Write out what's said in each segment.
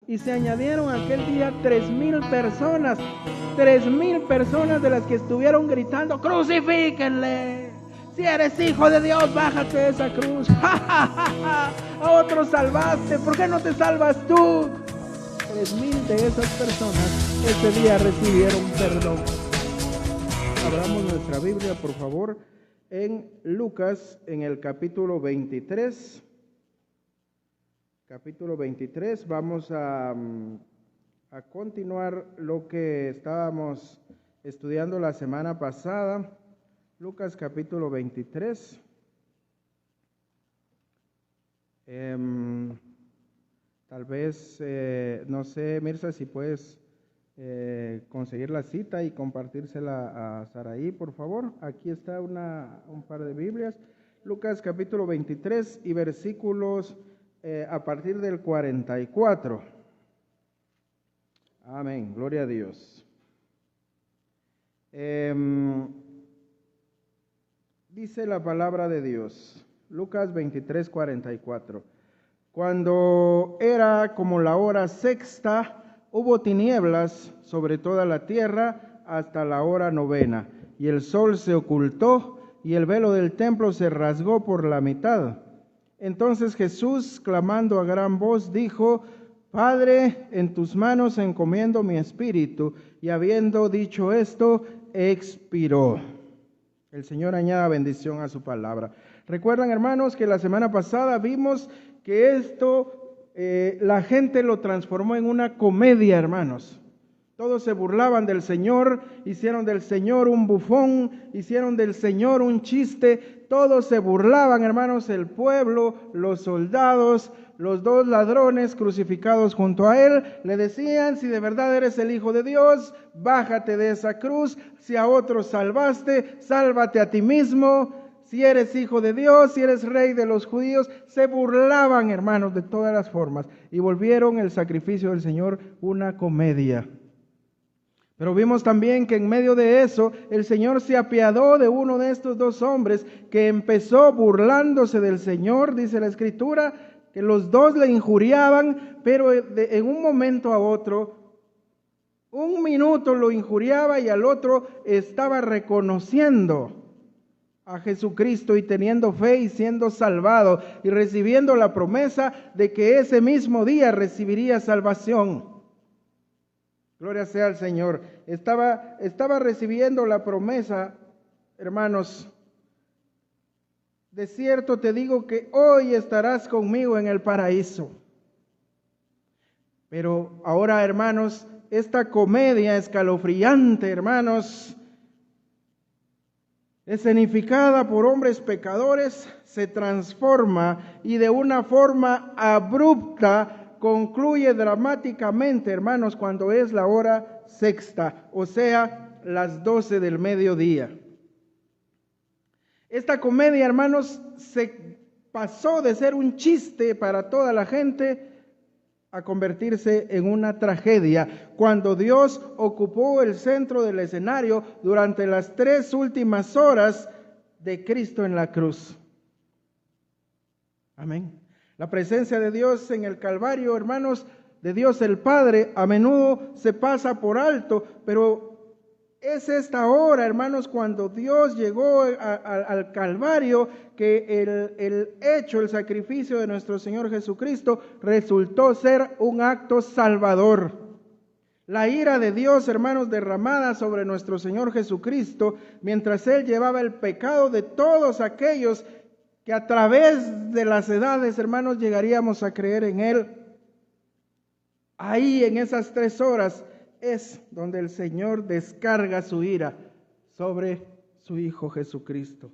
y se añadieron aquel día 3,000 personas. 3,000 personas de las que estuvieron gritando: ¡crucifíquenle! Si eres hijo de Dios, bájate de esa cruz. A otros salvaste, ¿por qué no te salvas tú? 3,000 de esas personas ese día recibieron perdón. Abramos nuestra Biblia, por favor, en Lucas, en el capítulo 23. Capítulo 23, vamos a continuar lo que estábamos estudiando la semana pasada. Lucas capítulo 23. Tal vez, no sé, Mirza, si puedes conseguir la cita y compartírsela a Saraí, por favor. Aquí está un par de Biblias. Lucas capítulo 23 y versículos a partir del 44. Amén, gloria a Dios. Dice la palabra de Dios, Lucas 23, 44. Cuando era como la hora sexta, hubo tinieblas sobre toda la tierra hasta la hora novena, y el sol se ocultó, y el velo del templo se rasgó por la mitad. Entonces Jesús, clamando a gran voz, dijo: Padre, en tus manos encomiendo mi espíritu. Y habiendo dicho esto, expiró. El Señor añada bendición a su palabra. Recuerdan, hermanos, que la semana pasada vimos que esto, la gente lo transformó en una comedia, hermanos. Todos se burlaban del Señor, hicieron del Señor un bufón, hicieron del Señor un chiste. Todos se burlaban, hermanos, el pueblo, los soldados, los dos ladrones crucificados junto a él. Le decían: si de verdad eres el Hijo de Dios, bájate de esa cruz. Si a otros salvaste, sálvate a ti mismo. Si eres Hijo de Dios, si eres Rey de los judíos. Se burlaban, hermanos, de todas las formas, y volvieron el sacrificio del Señor una comedia. Pero vimos también que en medio de eso, el Señor se apiadó de uno de estos dos hombres que empezó burlándose del Señor. Dice la Escritura que los dos le injuriaban, pero en un momento a otro, un minuto lo injuriaba y al otro estaba reconociendo a Jesucristo y teniendo fe y siendo salvado y recibiendo la promesa de que ese mismo día recibiría salvación. Gloria sea al Señor. Estaba recibiendo la promesa, hermanos. De cierto te digo que hoy estarás conmigo en el paraíso. Pero ahora, hermanos, esta comedia escalofriante, hermanos, escenificada por hombres pecadores, se transforma y de una forma abrupta concluye dramáticamente, hermanos, cuando es la hora sexta, o sea, las 12 del mediodía. Esta comedia, hermanos, se pasó de ser un chiste para toda la gente a convertirse en una tragedia, cuando Dios ocupó el centro del escenario durante las 3 últimas horas de Cristo en la cruz. Amén. La presencia de Dios en el Calvario, hermanos, de Dios el Padre, a menudo se pasa por alto, pero es esta hora, hermanos, cuando Dios llegó al Calvario, que el sacrificio de nuestro Señor Jesucristo resultó ser un acto salvador. La ira de Dios, hermanos, derramada sobre nuestro Señor Jesucristo, mientras Él llevaba el pecado de todos aquellos que a través de las edades, hermanos, llegaríamos a creer en Él. Ahí, en esas 3 horas, es donde el Señor descarga su ira sobre su Hijo Jesucristo.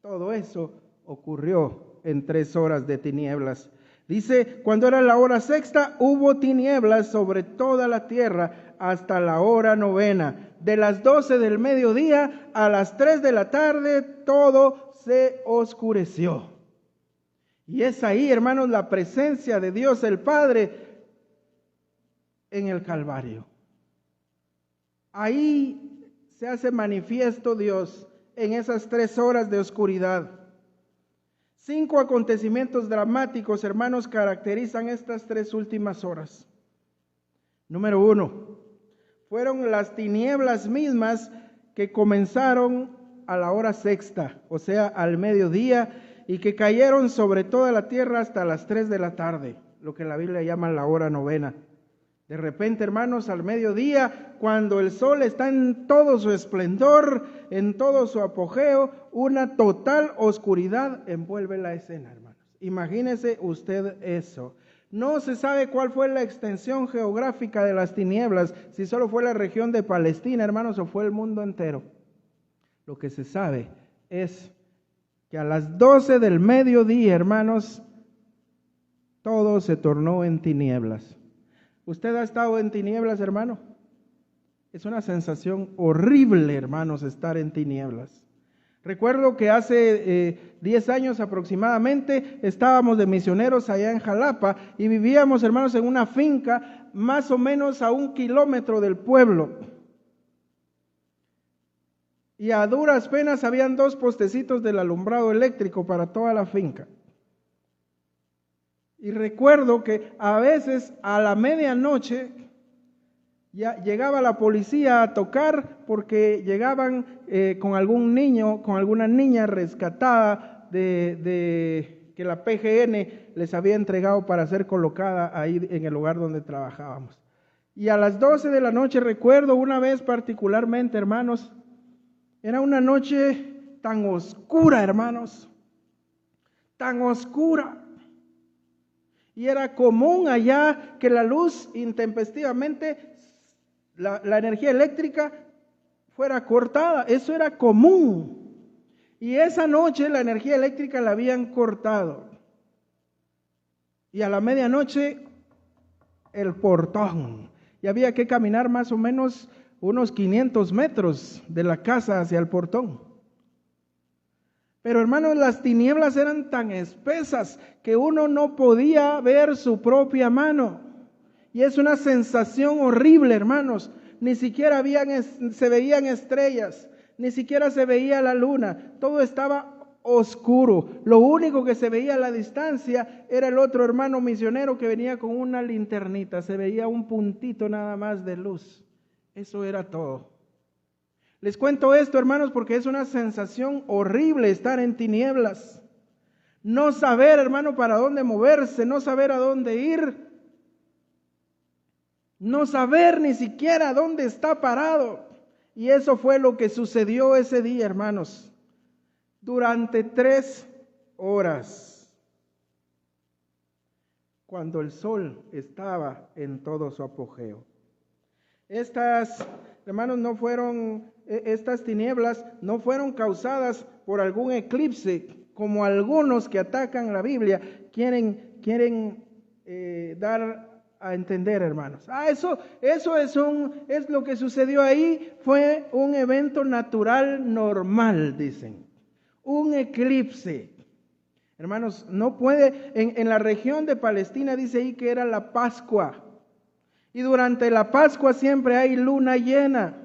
Todo eso ocurrió en 3 horas de tinieblas. Dice, cuando era la hora sexta, hubo tinieblas sobre toda la tierra hasta la hora novena. De las 12 del mediodía a las 3 de la tarde, todo se oscureció. Y es ahí, hermanos, la presencia de Dios el Padre en el Calvario. Ahí se hace manifiesto Dios en esas 3 horas de oscuridad. 5 acontecimientos dramáticos, hermanos, caracterizan estas 3 últimas horas. Número 1, fueron las tinieblas mismas que comenzaron a la hora sexta, o sea, al mediodía, y que cayeron sobre toda la tierra hasta las 3 de la tarde, lo que la Biblia llama la hora novena. De repente, hermanos, al mediodía, cuando el sol está en todo su esplendor, en todo su apogeo, una total oscuridad envuelve la escena, hermanos. Imagínese usted eso. No se sabe cuál fue la extensión geográfica de las tinieblas, si solo fue la región de Palestina, hermanos, o fue el mundo entero. Lo que se sabe es que a las 12 del mediodía, hermanos, todo se tornó en tinieblas. ¿Usted ha estado en tinieblas, hermano? Es una sensación horrible, hermanos, estar en tinieblas. Recuerdo que hace 10 años aproximadamente estábamos de misioneros allá en Jalapa y vivíamos, hermanos, en una finca más o menos a 1 kilómetro del pueblo. Y a duras penas habían 2 postecitos del alumbrado eléctrico para toda la finca. Y recuerdo que a veces a la medianoche ya llegaba la policía a tocar porque llegaban con algún niño, con alguna niña rescatada de que la PGN les había entregado para ser colocada ahí en el lugar donde trabajábamos. Y a las 12 de la noche, recuerdo una vez particularmente, hermanos, era una noche tan oscura, hermanos, tan oscura. Y era común allá que la luz intempestivamente, la energía eléctrica fuera cortada. Eso era común. Y esa noche la energía eléctrica la habían cortado. Y a la medianoche el portón. Y había que caminar más o menos unos 500 metros de la casa hacia el portón. Pero hermanos, las tinieblas eran tan espesas que uno no podía ver su propia mano. Y es una sensación horrible, hermanos. Ni siquiera se veían estrellas, ni siquiera se veía la luna. Todo estaba oscuro. Lo único que se veía a la distancia era el otro hermano misionero que venía con una linternita. Se veía un puntito nada más de luz. Eso era todo. Les cuento esto, hermanos, porque es una sensación horrible estar en tinieblas. No saber, hermano, para dónde moverse, no saber a dónde ir. No saber ni siquiera dónde está parado. Y eso fue lo que sucedió ese día, hermanos. Durante 3 horas. Cuando el sol estaba en todo su apogeo. Estas, hermanos, estas tinieblas no fueron causadas por algún eclipse, como algunos que atacan la Biblia quieren dar a entender, hermanos. Eso es lo que sucedió ahí, fue un evento natural normal, dicen. Un eclipse. Hermanos, no puede, en la región de Palestina dice ahí que era la Pascua. Y durante la Pascua siempre hay luna llena.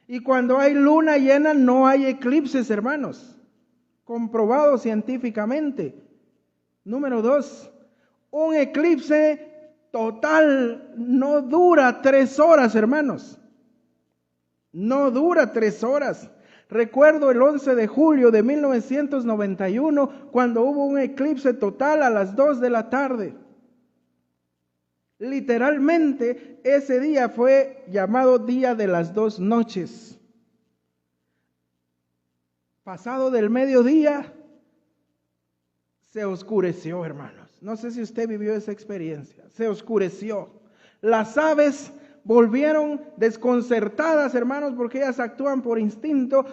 Y cuando hay luna llena no hay eclipses, hermanos. Comprobado científicamente. Número 2, un eclipse total no dura 3 horas, hermanos. No dura 3 horas. Recuerdo el 11 de julio de 1991 cuando hubo un eclipse total a las 2 de la tarde. Literalmente, ese día fue llamado Día de las 2 noches. Pasado del mediodía, se oscureció, hermanos. No sé si usted vivió esa experiencia. Se oscureció. Las aves volvieron desconcertadas, hermanos, porque ellas actúan por instinto.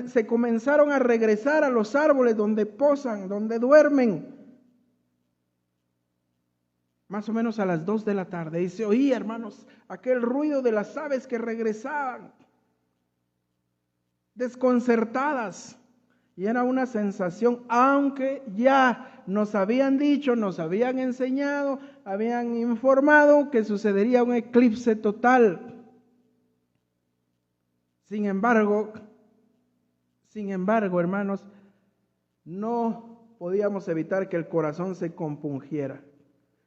Se comenzaron a regresar a los árboles donde posan, donde duermen. Más o menos a las 2 de la tarde. Y se oía, hermanos, aquel ruido de las aves que regresaban. Desconcertadas. Y era una sensación, aunque ya nos habían dicho, nos habían enseñado, habían informado que sucedería un eclipse total. Sin embargo, hermanos, no podíamos evitar que el corazón se compungiera.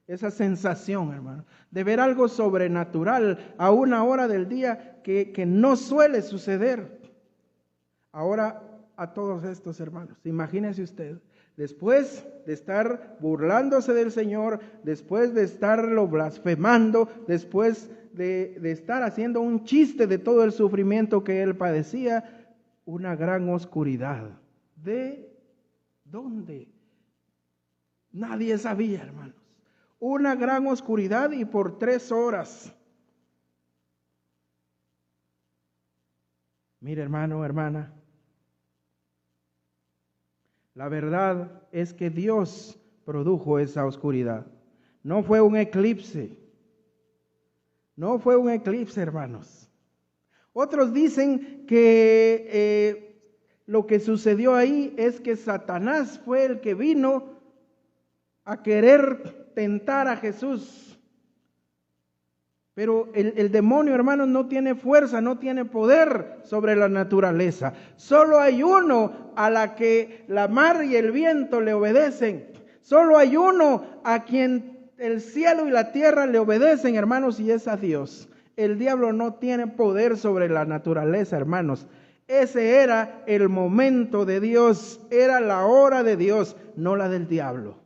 Esa sensación, hermano, de ver algo sobrenatural a una hora del día que no suele suceder. Ahora, a todos estos hermanos, imagínense usted, después de estar burlándose del Señor, después de estarlo blasfemando, después de estar haciendo un chiste de todo el sufrimiento que él padecía, una gran oscuridad. ¿De dónde? Nadie sabía, hermanos. Una gran oscuridad y por 3 horas. Mire, hermano, hermana, la verdad es que Dios produjo esa oscuridad. No fue un eclipse. No fue un eclipse, hermanos. Otros dicen que lo que sucedió ahí es que Satanás fue el que vino a querer tentar a Jesús. Pero el demonio, hermanos, no tiene fuerza, no tiene poder sobre la naturaleza. Solo hay uno a la que la mar y el viento le obedecen. Solo hay uno a quien el cielo y la tierra le obedecen, hermanos, y es a Dios. El diablo no tiene poder sobre la naturaleza, hermanos. Ese era el momento de Dios, era la hora de Dios, no la del diablo.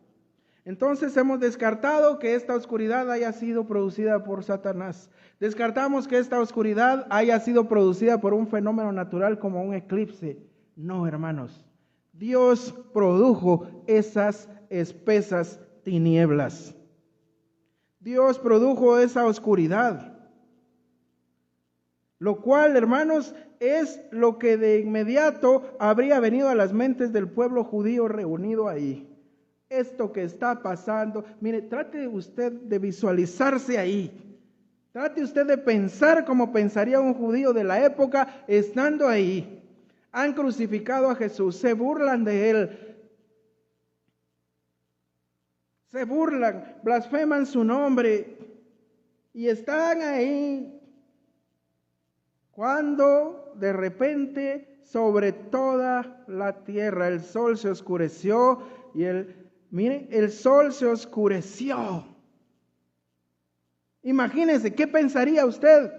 Entonces hemos descartado que esta oscuridad haya sido producida por Satanás. Descartamos que esta oscuridad haya sido producida por un fenómeno natural como un eclipse. No, hermanos. Dios produjo esas espesas tinieblas. Dios produjo esa oscuridad. Lo cual, hermanos, es lo que de inmediato habría venido a las mentes del pueblo judío reunido ahí. Esto que está pasando, mire, trate usted de visualizarse ahí. Trate usted de pensar como pensaría un judío de la época estando ahí. Han crucificado a Jesús, se burlan de él. Se burlan, blasfeman su nombre y están ahí cuando de repente sobre toda la tierra el sol se oscureció y el sol se oscureció. Imagínense, ¿qué pensaría usted?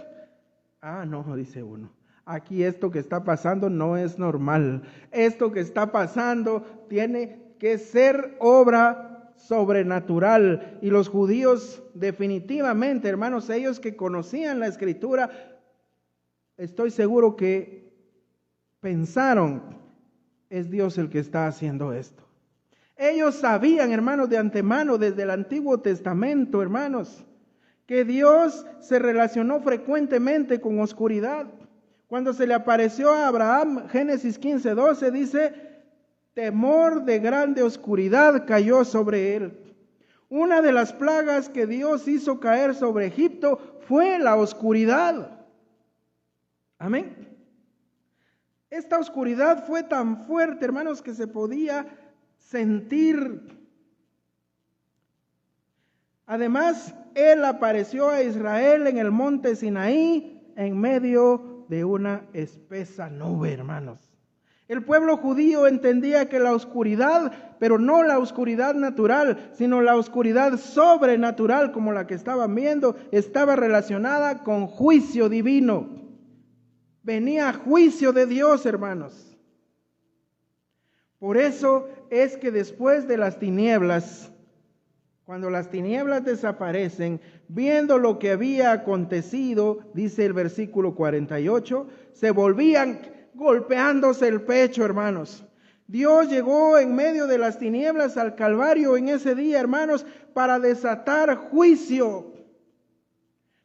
No, dice uno, aquí esto que está pasando no es normal. Esto que está pasando tiene que ser obra sobrenatural. Y los judíos definitivamente, hermanos, ellos que conocían la Escritura, estoy seguro que pensaron, es Dios el que está haciendo esto. Ellos sabían, hermanos, de antemano, desde el Antiguo Testamento, hermanos, que Dios se relacionó frecuentemente con oscuridad. Cuando se le apareció a Abraham, Génesis 15:12, dice, temor de grande oscuridad cayó sobre él. Una de las plagas que Dios hizo caer sobre Egipto fue la oscuridad. Amén. Esta oscuridad fue tan fuerte, hermanos, que se podía sentir. Además, Él apareció a Israel en el monte Sinaí en medio de una espesa nube, hermanos. El pueblo judío entendía que la oscuridad, pero no la oscuridad natural, sino la oscuridad sobrenatural como la que estaban viendo, estaba relacionada con juicio divino. Venía juicio de Dios, hermanos. Por eso es que después de las tinieblas, cuando las tinieblas desaparecen, viendo lo que había acontecido, dice el versículo 48, se volvían golpeándose el pecho, hermanos. Dios llegó en medio de las tinieblas al Calvario en ese día, hermanos, para desatar juicio.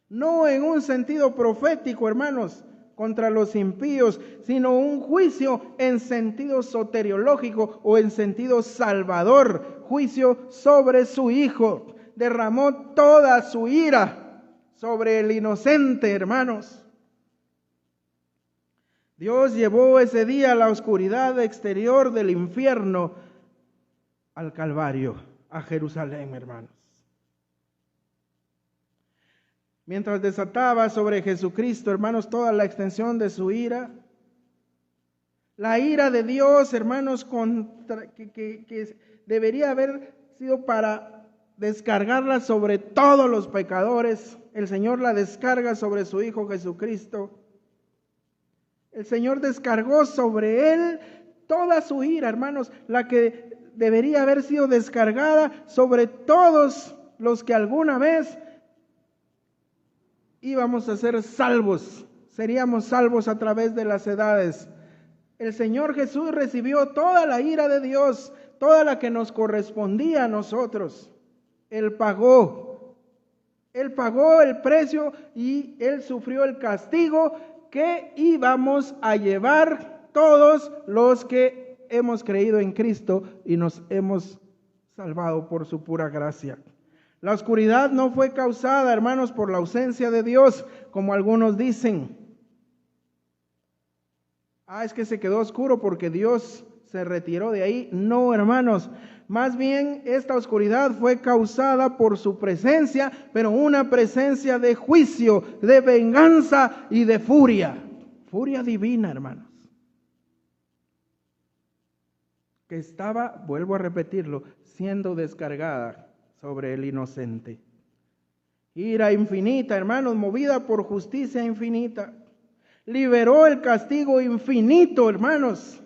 No en un sentido profético, hermanos, contra los impíos, sino un juicio en sentido soteriológico o en sentido salvador, juicio sobre su Hijo. Derramó toda su ira sobre el inocente, hermanos. Dios llevó ese día la oscuridad exterior del infierno al Calvario, a Jerusalén, hermanos. Mientras desataba sobre Jesucristo, hermanos, toda la extensión de su ira, La ira de Dios, hermanos, que debería haber sido para descargarla sobre todos los pecadores. El Señor la descarga sobre su Hijo Jesucristo. El Señor descargó sobre Él toda su ira, hermanos, la que debería haber sido descargada sobre todos los que alguna vez íbamos a ser salvos. Seríamos salvos a través de las edades. El Señor Jesús recibió toda la ira de Dios, toda la que nos correspondía a nosotros. Él pagó el precio y Él sufrió el castigo que íbamos a llevar todos los que hemos creído en Cristo y nos hemos salvado por su pura gracia. La oscuridad no fue causada, hermanos, por la ausencia de Dios, como algunos dicen. Es que se quedó oscuro porque Dios se retiró de ahí. No, hermanos, más bien esta oscuridad fue causada por su presencia, pero una presencia de juicio, de venganza y de furia. Furia divina, hermanos. Que estaba, vuelvo a repetirlo, siendo descargada sobre el inocente. Ira infinita, hermanos, movida por justicia infinita. Liberó el castigo infinito, hermanos,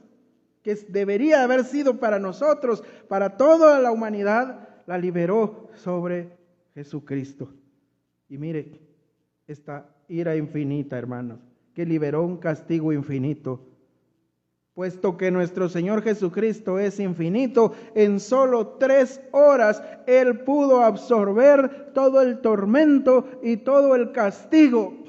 que debería haber sido para nosotros, para toda la humanidad, la liberó sobre Jesucristo. Y mire, esta ira infinita, hermanos, que liberó un castigo infinito, puesto que nuestro Señor Jesucristo es infinito, en solo 3 horas Él pudo absorber todo el tormento y todo el castigo,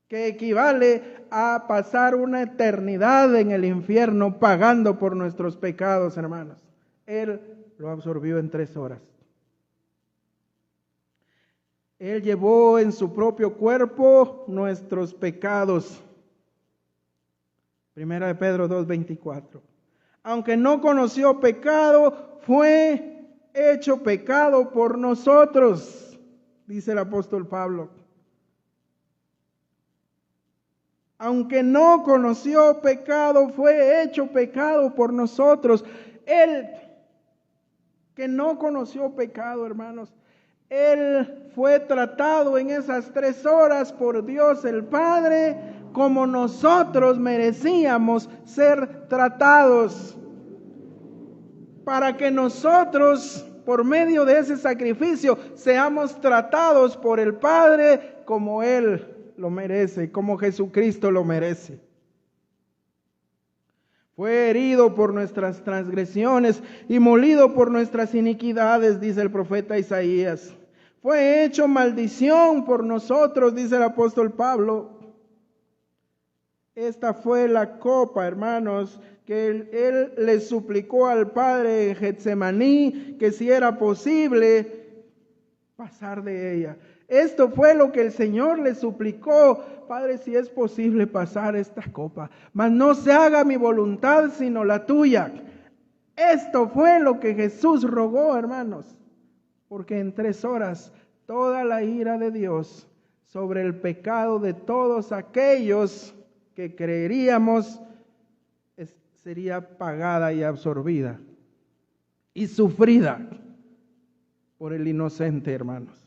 que equivale a pasar una eternidad en el infierno pagando por nuestros pecados, hermanos. Él lo absorbió en 3 horas. Él llevó en su propio cuerpo nuestros pecados. Primera de Pedro 2:24. Aunque no conoció pecado, fue hecho pecado por nosotros, dice el apóstol Pablo. Aunque no conoció pecado, fue hecho pecado por nosotros. Él, que no conoció pecado, hermanos, Él fue tratado en esas 3 horas por Dios el Padre como nosotros merecíamos ser tratados, para que nosotros, por medio de ese sacrificio, seamos tratados por el Padre como Él lo merece, como Jesucristo lo merece. Fue herido por nuestras transgresiones y molido por nuestras iniquidades, dice el profeta Isaías. Fue hecho maldición por nosotros, dice el apóstol Pablo. Esta fue la copa, hermanos, que él le suplicó al Padre en Getsemaní, que si era posible pasar de ella. Esto fue lo que el Señor le suplicó: Padre, si es posible pasar esta copa, mas no se haga mi voluntad sino la tuya. Esto fue lo que Jesús rogó, hermanos, porque en 3 horas toda la ira de Dios sobre el pecado de todos aquellos que creeríamos sería pagada y absorbida y sufrida por el inocente, hermanos.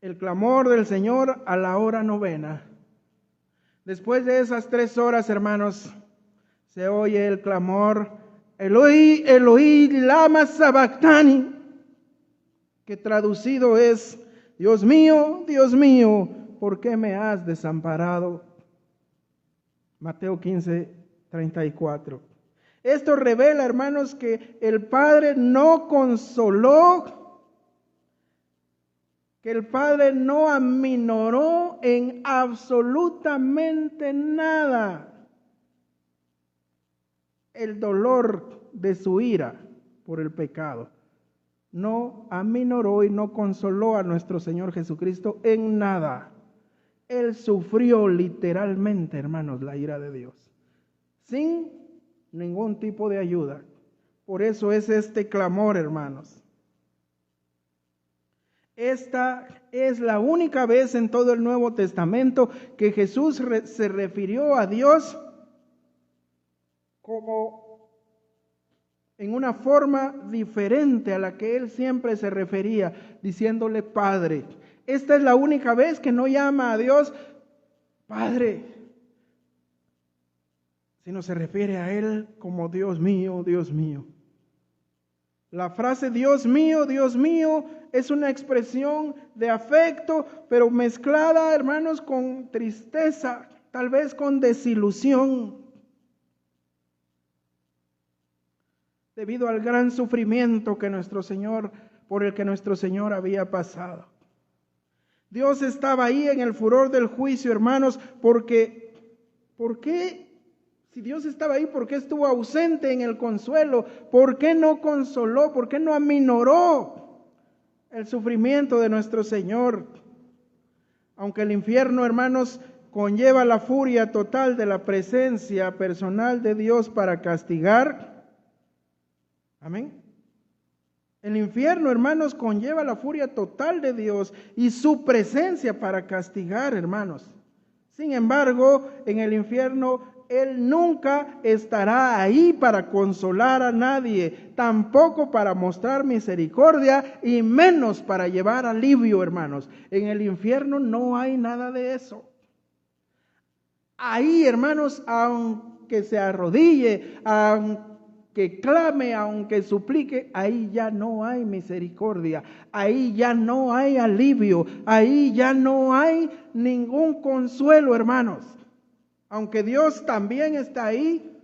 El clamor del Señor a la hora novena. Después de esas 3 horas, hermanos, se oye el clamor: Eloi, Eloi, lama sabactani, que traducido es: Dios mío, ¿por qué me has desamparado? Mateo 15:34. Esto revela, hermanos, que el Padre no consoló, que el Padre no aminoró en absolutamente nada el dolor de su ira por el pecado. No aminoró y no consoló a nuestro Señor Jesucristo en nada. Él sufrió literalmente, hermanos, la ira de Dios, sin ningún tipo de ayuda. Por eso es este clamor, hermanos. Esta es la única vez en todo el Nuevo Testamento que Jesús se refirió a Dios como en una forma diferente a la que Él siempre se refería, diciéndole Padre. Esta es la única vez que no llama a Dios Padre, sino se refiere a Él como Dios mío, Dios mío. La frase Dios mío, es una expresión de afecto, pero mezclada, hermanos, con tristeza, tal vez con desilusión, debido al gran sufrimiento que por el que nuestro Señor había pasado. Dios estaba ahí en el furor del juicio, hermanos, ¿por qué? Si Dios estaba ahí, ¿por qué estuvo ausente en el consuelo? ¿Por qué no consoló? ¿Por qué no aminoró el sufrimiento de nuestro Señor? Aunque el infierno, hermanos, conlleva la furia total de la presencia personal de Dios para castigar. Amén. El infierno, hermanos, conlleva la furia total de Dios y su presencia para castigar, hermanos. Sin embargo, en el infierno Él nunca estará ahí para consolar a nadie, tampoco para mostrar misericordia y menos para llevar alivio, hermanos. En el infierno no hay nada de eso. Ahí, hermanos, aunque se arrodille, aunque clame, aunque suplique, ahí ya no hay misericordia, ahí ya no hay alivio, ahí ya no hay ningún consuelo, hermanos. Aunque Dios también está ahí,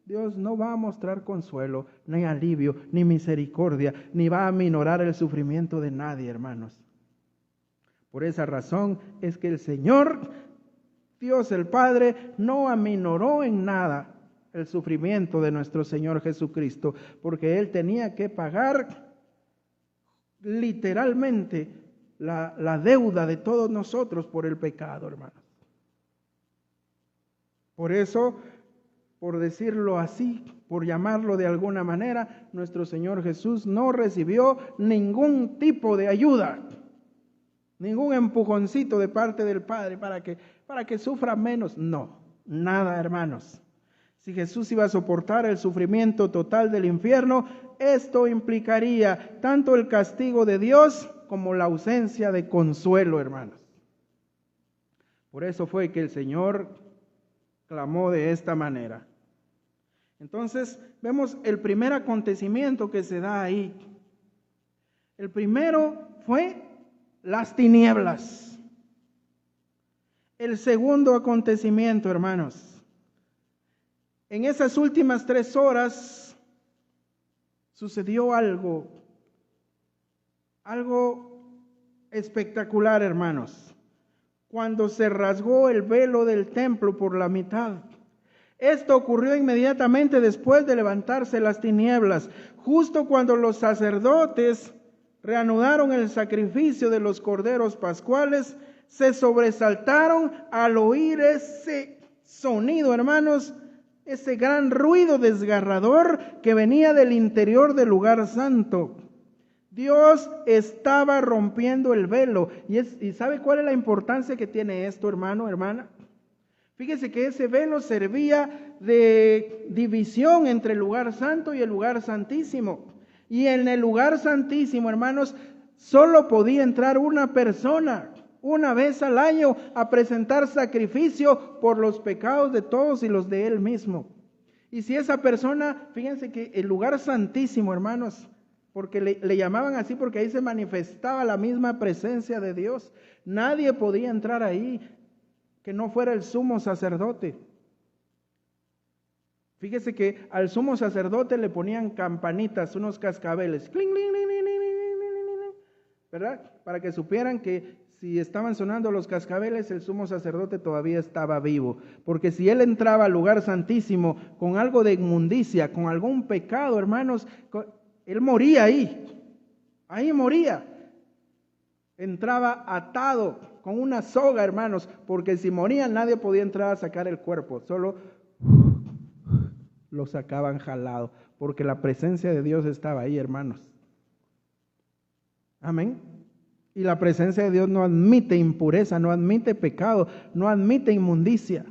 Dios no va a mostrar consuelo, ni alivio, ni misericordia, ni va a aminorar el sufrimiento de nadie, hermanos. Por esa razón es que el Señor, Dios el Padre, no aminoró en nada el sufrimiento de nuestro Señor Jesucristo, porque Él tenía que pagar literalmente la deuda de todos nosotros por el pecado, hermanos. Por eso, por decirlo así, por llamarlo de alguna manera, nuestro Señor Jesús no recibió ningún tipo de ayuda, ningún empujoncito de parte del Padre para que sufra menos. No, nada, hermanos. Si Jesús iba a soportar el sufrimiento total del infierno, esto implicaría tanto el castigo de Dios como la ausencia de consuelo, hermanos. Por eso fue que el Señor clamó de esta manera. Entonces, vemos el primer acontecimiento que se da ahí. El primero fue las tinieblas. El segundo acontecimiento, hermanos. En esas últimas 3 horas sucedió algo espectacular, hermanos. Cuando se rasgó el velo del templo por la mitad. Esto ocurrió inmediatamente después de levantarse las tinieblas, justo cuando los sacerdotes reanudaron el sacrificio de los corderos pascuales, se sobresaltaron al oír ese sonido, hermanos, ese gran ruido desgarrador que venía del interior del lugar santo. Dios estaba rompiendo el velo. ¿Y sabe cuál es la importancia que tiene esto, hermano, hermana? Fíjese que ese velo servía de división entre el lugar santo y el lugar santísimo. Y en el lugar santísimo, hermanos, solo podía entrar una persona, una vez al año, a presentar sacrificio por los pecados de todos y los de él mismo. Y si esa persona, fíjense que el lugar santísimo, hermanos, porque le llamaban así porque ahí se manifestaba la misma presencia de Dios. Nadie podía entrar ahí que no fuera el sumo sacerdote. Fíjese que al sumo sacerdote le ponían campanitas, unos cascabeles, cling, cling, cling, cling, cling, cling, ¿verdad? Para que supieran que si estaban sonando los cascabeles, el sumo sacerdote todavía estaba vivo. Porque si él entraba al lugar santísimo con algo de inmundicia, con algún pecado, hermanos, él moría ahí moría. Entraba atado con una soga, hermanos, porque si moría nadie podía entrar a sacar el cuerpo, solo lo sacaban jalado, porque la presencia de Dios estaba ahí, hermanos. Amén. Y la presencia de Dios no admite impureza, no admite pecado, no admite inmundicia.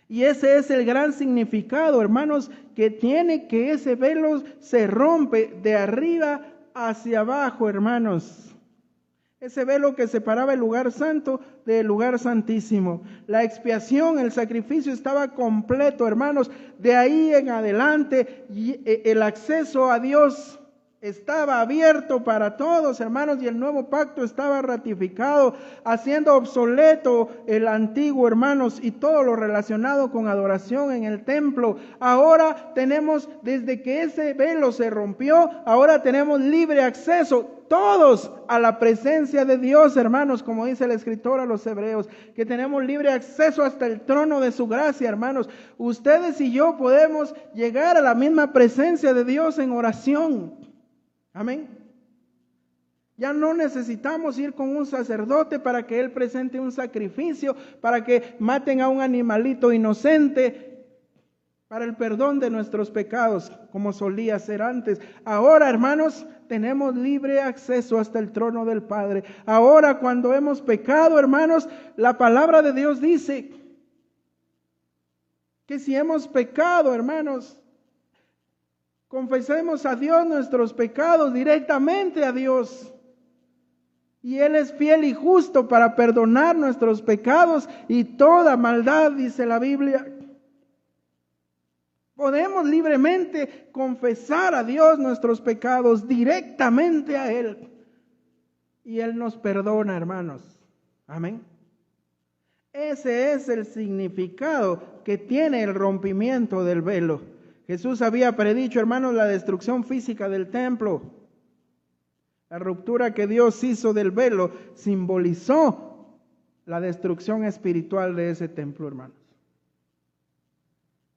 Y ese es el gran significado, hermanos, que tiene que ese velo se rompe de arriba hacia abajo, hermanos. Ese velo que separaba el lugar santo del lugar santísimo. La expiación, el sacrificio estaba completo, hermanos. De ahí en adelante, el acceso a Dios estaba abierto para todos, hermanos, y el nuevo pacto estaba ratificado, haciendo obsoleto el antiguo, hermanos, y todo lo relacionado con adoración en el templo. Ahora tenemos, desde que ese velo se rompió, ahora tenemos libre acceso todos a la presencia de Dios, hermanos, como dice el escritor a los hebreos, que tenemos libre acceso hasta el trono de su gracia, hermanos. Ustedes y yo podemos llegar a la misma presencia de Dios en oración. Amén. Ya no necesitamos ir con un sacerdote para que él presente un sacrificio, para que maten a un animalito inocente para el perdón de nuestros pecados, como solía ser antes. Ahora, hermanos, tenemos libre acceso hasta el trono del Padre. Ahora, cuando hemos pecado, hermanos, la palabra de Dios dice que si hemos pecado, hermanos, confesemos a Dios nuestros pecados directamente a Dios. Y Él es fiel y justo para perdonar nuestros pecados y toda maldad, dice la Biblia. Podemos libremente confesar a Dios nuestros pecados directamente a Él. Y Él nos perdona, hermanos. Amén. Ese es el significado que tiene el rompimiento del velo. Jesús había predicho, hermanos, la destrucción física del templo. La ruptura que Dios hizo del velo simbolizó la destrucción espiritual de ese templo, hermanos.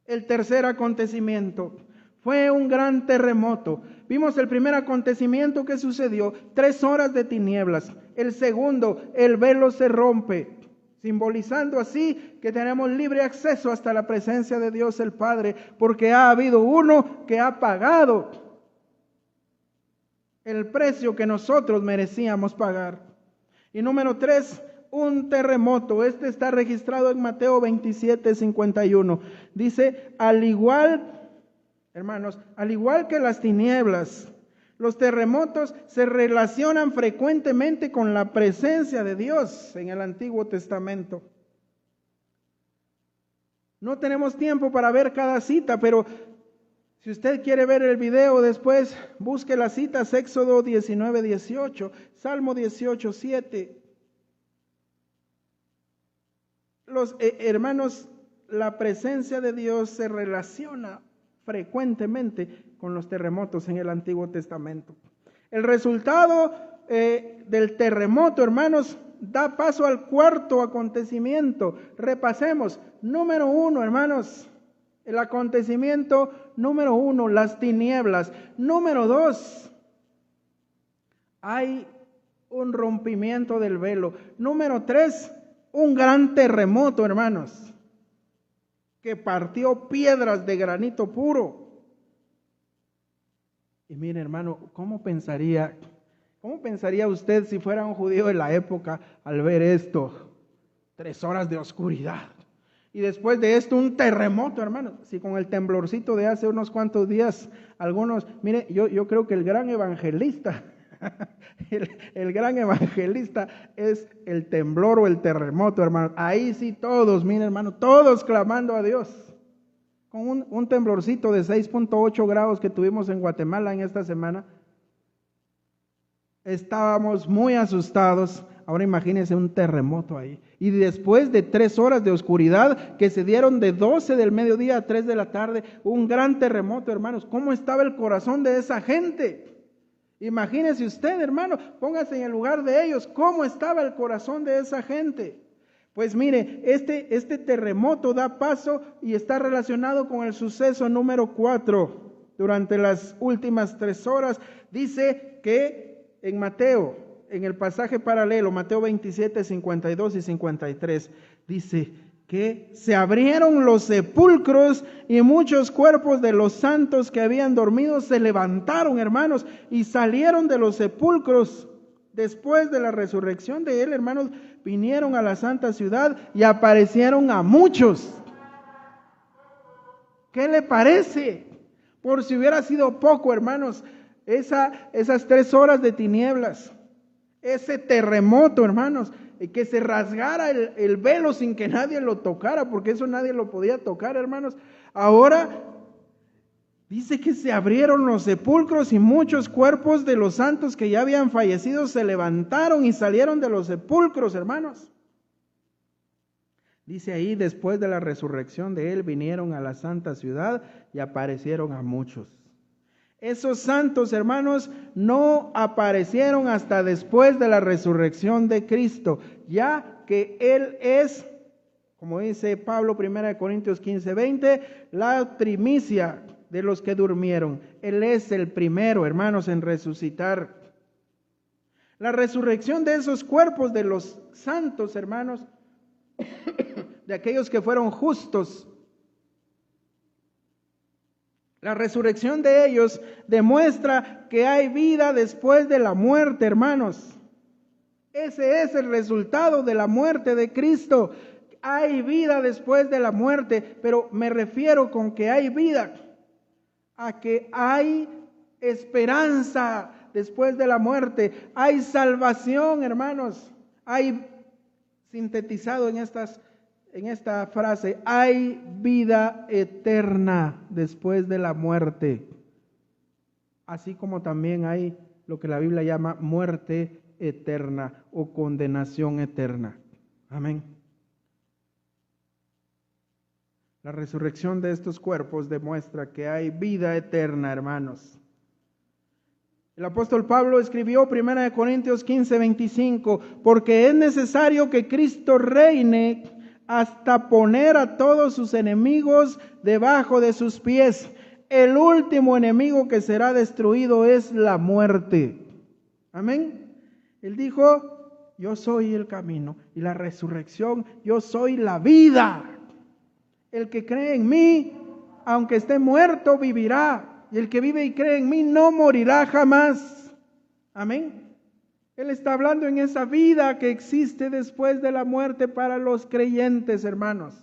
El tercer acontecimiento fue un gran terremoto. Vimos el primer acontecimiento que sucedió, 3 horas de tinieblas. El segundo, el velo se rompe, simbolizando así que tenemos libre acceso hasta la presencia de Dios el Padre, porque ha habido uno que ha pagado el precio que nosotros merecíamos pagar. Y número 3, un terremoto. Este está registrado en Mateo 27:51. Dice, al igual, hermanos, al igual que las tinieblas, los terremotos se relacionan frecuentemente con la presencia de Dios en el Antiguo Testamento. No tenemos tiempo para ver cada cita, pero si usted quiere ver el video después, busque las citas: Éxodo 19:18, Salmo 18:7. Hermanos, la presencia de Dios se relaciona frecuentemente con los terremotos en el Antiguo Testamento. El resultado del terremoto, hermanos, da paso al cuarto acontecimiento. Repasemos. Número 1, hermanos, el acontecimiento número 1, las tinieblas. Número 2, hay un rompimiento del velo. Número 3, un gran terremoto, hermanos, que partió piedras de granito puro. Y mire, hermano, ¿cómo pensaría usted si fuera un judío de la época al ver esto? 3 horas de oscuridad. Y después de esto un terremoto, hermano. Si con el temblorcito de hace unos cuantos días, algunos, mire, yo creo que el gran evangelista, el gran evangelista es el temblor o el terremoto, hermano. Ahí sí todos, mire, hermano, todos clamando a Dios. Con un temblorcito de 6.8 grados que tuvimos en Guatemala en esta semana, estábamos muy asustados. Ahora imagínense un terremoto ahí. Y después de 3 horas de oscuridad que se dieron de 12 del mediodía a 3 de la tarde, un gran terremoto, hermanos. ¿Cómo estaba el corazón de esa gente? Imagínese usted, hermano, póngase en el lugar de ellos. ¿Cómo estaba el corazón de esa gente? Pues mire, este terremoto da paso y está relacionado con el suceso número 4. Durante las últimas 3 horas, dice que en Mateo, en el pasaje paralelo, Mateo 27, 52 y 53, dice que se abrieron los sepulcros y muchos cuerpos de los santos que habían dormido se levantaron, hermanos, y salieron de los sepulcros después de la resurrección de Él, hermanos, vinieron a la santa ciudad y aparecieron a muchos. ¿Qué le parece? Por si hubiera sido poco, hermanos, esas 3 horas de tinieblas, ese terremoto, hermanos, que se rasgara el velo sin que nadie lo tocara, porque eso nadie lo podía tocar, hermanos. Ahora dice que se abrieron los sepulcros y muchos cuerpos de los santos que ya habían fallecido se levantaron y salieron de los sepulcros, hermanos. Dice ahí, después de la resurrección de Él, vinieron a la santa ciudad y aparecieron a muchos. Esos santos, hermanos, no aparecieron hasta después de la resurrección de Cristo, ya que Él es, como dice Pablo, 1 Corintios 15:20, la primicia de los que durmieron. Él es el primero, hermanos, en resucitar. La resurrección de esos cuerpos de los santos, hermanos, de aquellos que fueron justos, la resurrección de ellos demuestra que hay vida después de la muerte, hermanos. Ese es el resultado de la muerte de Cristo. Hay vida después de la muerte, pero me refiero con que hay vida a que hay esperanza después de la muerte. Hay salvación, hermanos. Hay, sintetizado en esta frase, hay vida eterna después de la muerte, así como también hay lo que la Biblia llama muerte eterna o condenación eterna. Amén. La resurrección de estos cuerpos demuestra que hay vida eterna, hermanos. El apóstol Pablo escribió 1 Corintios 15:25, porque es necesario que Cristo reine hasta poner a todos sus enemigos debajo de sus pies. El último enemigo que será destruido es la muerte. Amén. Él dijo, yo soy el camino y la resurrección, yo soy la vida. El que cree en mí, aunque esté muerto, vivirá. Y el que vive y cree en mí no morirá jamás. Amén. Él está hablando en esa vida que existe después de la muerte para los creyentes, hermanos.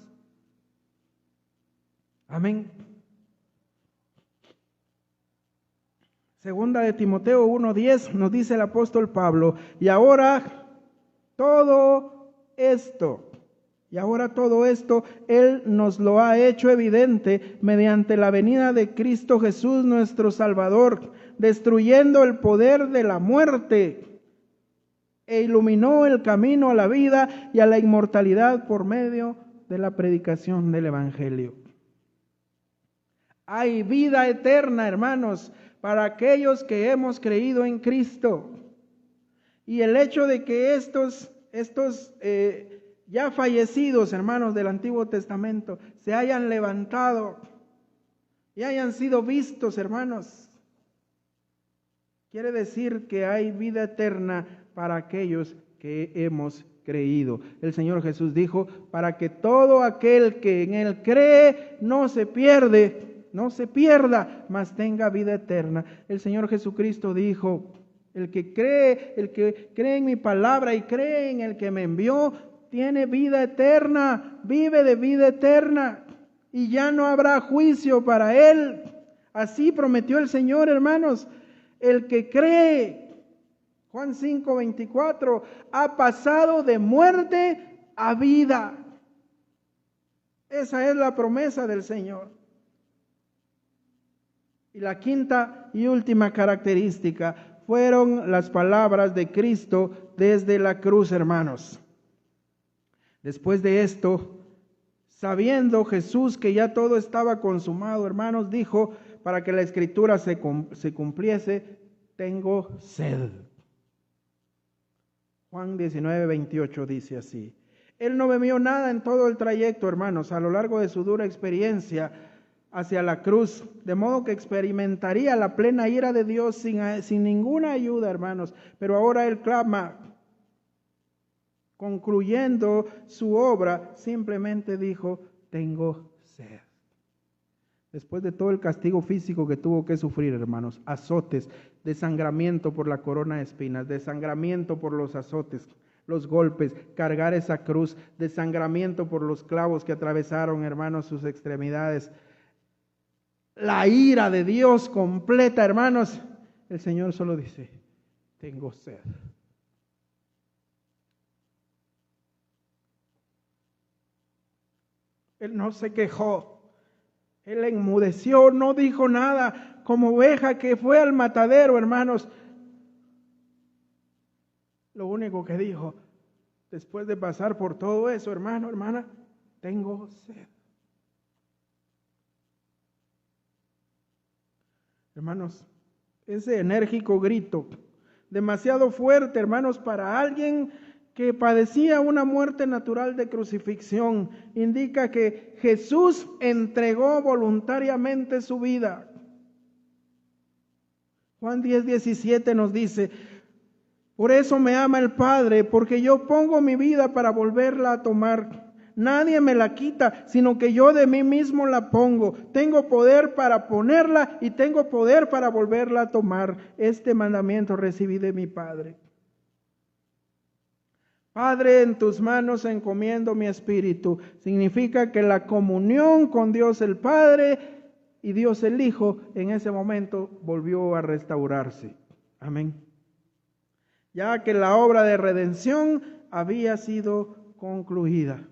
Amén. Segunda de Timoteo 1:10 nos dice el apóstol Pablo, y ahora todo esto Él nos lo ha hecho evidente mediante la venida de Cristo Jesús nuestro Salvador, destruyendo el poder de la muerte, e iluminó el camino a la vida y a la inmortalidad por medio de la predicación del Evangelio. Hay vida eterna, hermanos, para aquellos que hemos creído en Cristo. Y el hecho de que estos ya fallecidos, hermanos del Antiguo Testamento, se hayan levantado y hayan sido vistos, hermanos, quiere decir que hay vida eterna para aquellos que hemos creído. El Señor Jesús dijo, para que todo aquel que en Él cree no se pierda, mas tenga vida eterna. El Señor Jesucristo dijo, el que cree en mi palabra y cree en el que me envió, tiene vida eterna, vive de vida eterna, y ya no habrá juicio para él. Así prometió el Señor, hermanos. El que cree, Juan 5:24, ha pasado de muerte a vida. Esa es la promesa del Señor. Y la quinta y última característica fueron las palabras de Cristo desde la cruz, hermanos. Después de esto, sabiendo Jesús que ya todo estaba consumado, hermanos, dijo, para que la Escritura se cumpliese, tengo sed. Juan 19:28 dice así. Él no bebió nada en todo el trayecto, hermanos, a lo largo de su dura experiencia hacia la cruz, de modo que experimentaría la plena ira de Dios sin ninguna ayuda, hermanos. Pero ahora Él clama, concluyendo su obra, simplemente dijo, tengo sed. Después de todo el castigo físico que tuvo que sufrir, hermanos, azotes, desangramiento por la corona de espinas, desangramiento por los azotes, los golpes, cargar esa cruz, desangramiento por los clavos que atravesaron, hermanos, sus extremidades. La ira de Dios completa, hermanos. El Señor solo dice, tengo sed. Él no se quejó, él enmudeció, no dijo nada, como oveja que fue al matadero, hermanos. Lo único que dijo, después de pasar por todo eso, hermano, hermana, tengo sed. Hermanos, ese enérgico grito, demasiado fuerte, hermanos, para alguien que padecía una muerte natural de crucifixión, indica que Jesús entregó voluntariamente su vida. Juan 10:17 nos dice, por eso me ama el Padre, porque yo pongo mi vida para volverla a tomar. Nadie me la quita, sino que yo de mí mismo la pongo. Tengo poder para ponerla y tengo poder para volverla a tomar. Este mandamiento recibí de mi Padre. Padre, en tus manos encomiendo mi espíritu. Significa que la comunión con Dios el Padre y Dios el Hijo en ese momento volvió a restaurarse. Amén. Ya que la obra de redención había sido concluida.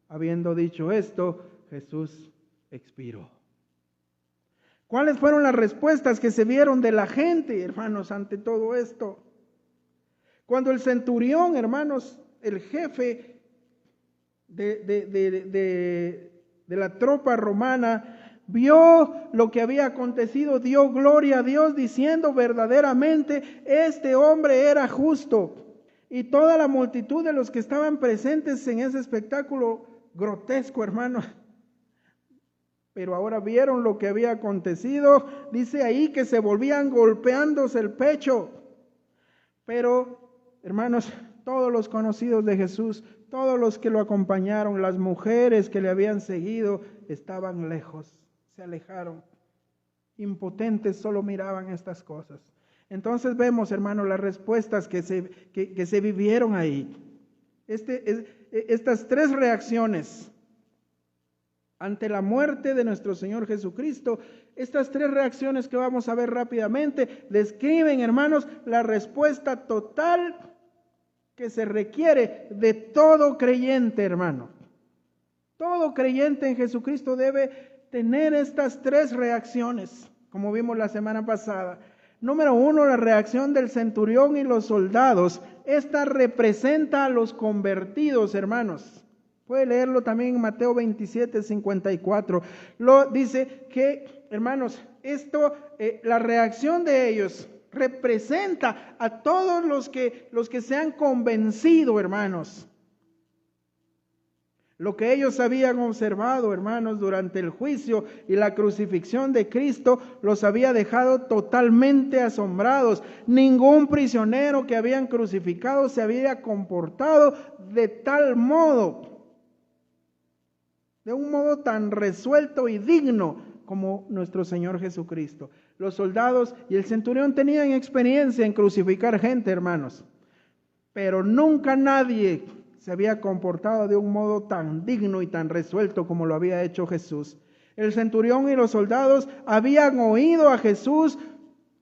Habiendo dicho esto, Jesús expiró. ¿Cuáles fueron las respuestas que se vieron de la gente, hermanos, ante todo esto? Cuando el centurión, hermanos, el jefe de la tropa romana, vio lo que había acontecido, dio gloria a Dios diciendo verdaderamente, este hombre era justo. Y toda la multitud de los que estaban presentes en ese espectáculo grotesco, hermanos, pero ahora vieron lo que había acontecido, dice ahí que se volvían golpeándose el pecho. Pero, hermanos, todos los conocidos de Jesús, todos los que lo acompañaron, las mujeres que le habían seguido, estaban lejos, se alejaron, impotentes, solo miraban estas cosas. Entonces vemos, hermanos, las respuestas que se vivieron ahí. Estas tres reacciones ante la muerte de nuestro Señor Jesucristo, estas tres reacciones que vamos a ver rápidamente, describen, hermanos, la respuesta total que se requiere de todo creyente, hermano. Todo creyente en Jesucristo debe tener estas tres reacciones, como vimos la semana pasada. Número 1, la reacción del centurión y los soldados. Esta representa a los convertidos, hermanos. Puede leerlo también en Mateo 27:54. Dice que, hermanos, la reacción de ellos representa a todos los que se han convencido, hermanos. Lo que ellos habían observado, hermanos, durante el juicio y la crucifixión de Cristo, los había dejado totalmente asombrados. Ningún prisionero que habían crucificado se había comportado de tal modo, de un modo tan resuelto y digno como nuestro Señor Jesucristo. Los soldados y el centurión tenían experiencia en crucificar gente, hermanos, pero nunca nadie se había comportado de un modo tan digno y tan resuelto como lo había hecho Jesús. El centurión y los soldados habían oído a Jesús,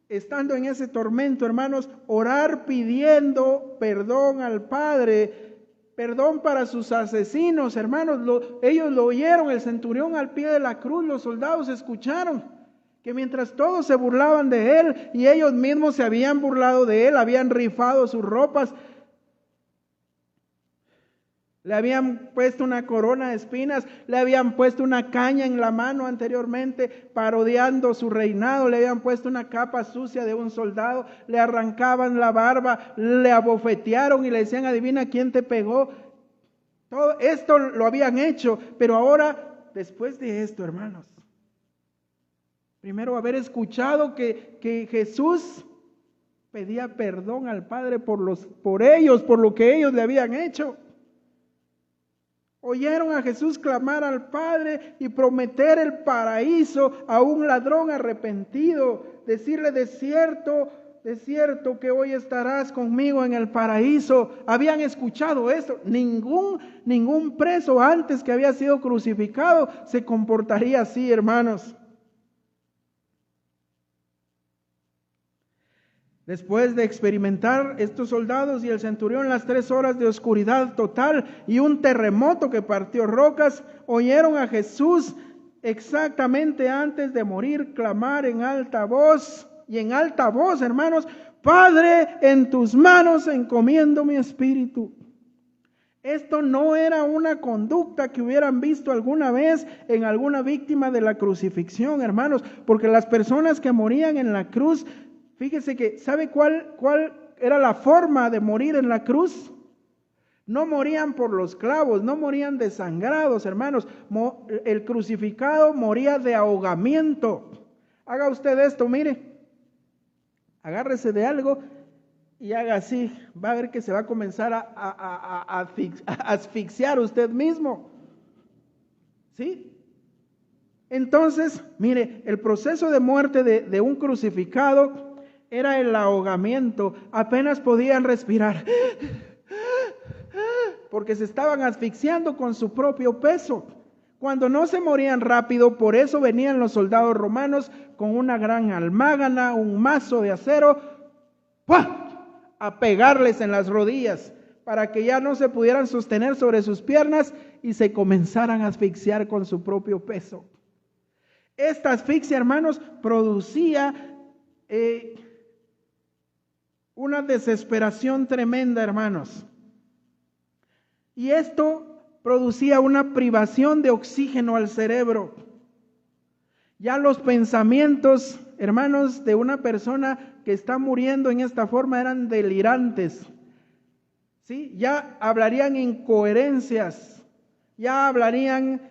estando en ese tormento, hermanos, orar pidiendo perdón al Padre, perdón para sus asesinos, hermanos. Ellos lo oyeron, el centurión al pie de la cruz, los soldados escucharon que mientras todos se burlaban de él y ellos mismos se habían burlado de él, habían rifado sus ropas, le habían puesto una corona de espinas, le habían puesto una caña en la mano anteriormente, parodiando su reinado, le habían puesto una capa sucia de un soldado, le arrancaban la barba, le abofetearon y le decían, adivina quién te pegó. Todo esto lo habían hecho, pero ahora, después de esto, hermanos, primero haber escuchado que Jesús pedía perdón al Padre por ellos, por lo que ellos le habían hecho. Oyeron a Jesús clamar al Padre y prometer el paraíso a un ladrón arrepentido. Decirle, de cierto, de cierto que hoy estarás conmigo en el paraíso. Habían escuchado esto. Ningún preso antes que había sido crucificado se comportaría así, hermanos. Después de experimentar estos soldados y el centurión las 3 horas de oscuridad total y un terremoto que partió rocas, oyeron a Jesús exactamente antes de morir clamar en alta voz, hermanos: Padre, en tus manos encomiendo mi espíritu. Esto no era una conducta que hubieran visto alguna vez en alguna víctima de la crucifixión, hermanos, porque las personas que morían en la cruz, fíjese que, ¿sabe cuál era la forma de morir en la cruz? No morían por los clavos, no morían desangrados, hermanos. El crucificado moría de ahogamiento. Haga usted esto, mire. Agárrese de algo y haga así. Va a ver que se va a comenzar a asfixiar usted mismo. ¿Sí? Entonces, mire, el proceso de muerte de un crucificado era el ahogamiento. Apenas podían respirar, porque se estaban asfixiando con su propio peso. Cuando no se morían rápido, por eso venían los soldados romanos con una gran almágana, un mazo de acero, ¡pua!, a pegarles en las rodillas, para que ya no se pudieran sostener sobre sus piernas y se comenzaran a asfixiar con su propio peso. Esta asfixia, hermanos, producía una desesperación tremenda, hermanos. Y esto producía una privación de oxígeno al cerebro. Ya los pensamientos, hermanos, de una persona que está muriendo en esta forma eran delirantes. ¿Sí? Ya hablarían incoherencias, ya hablarían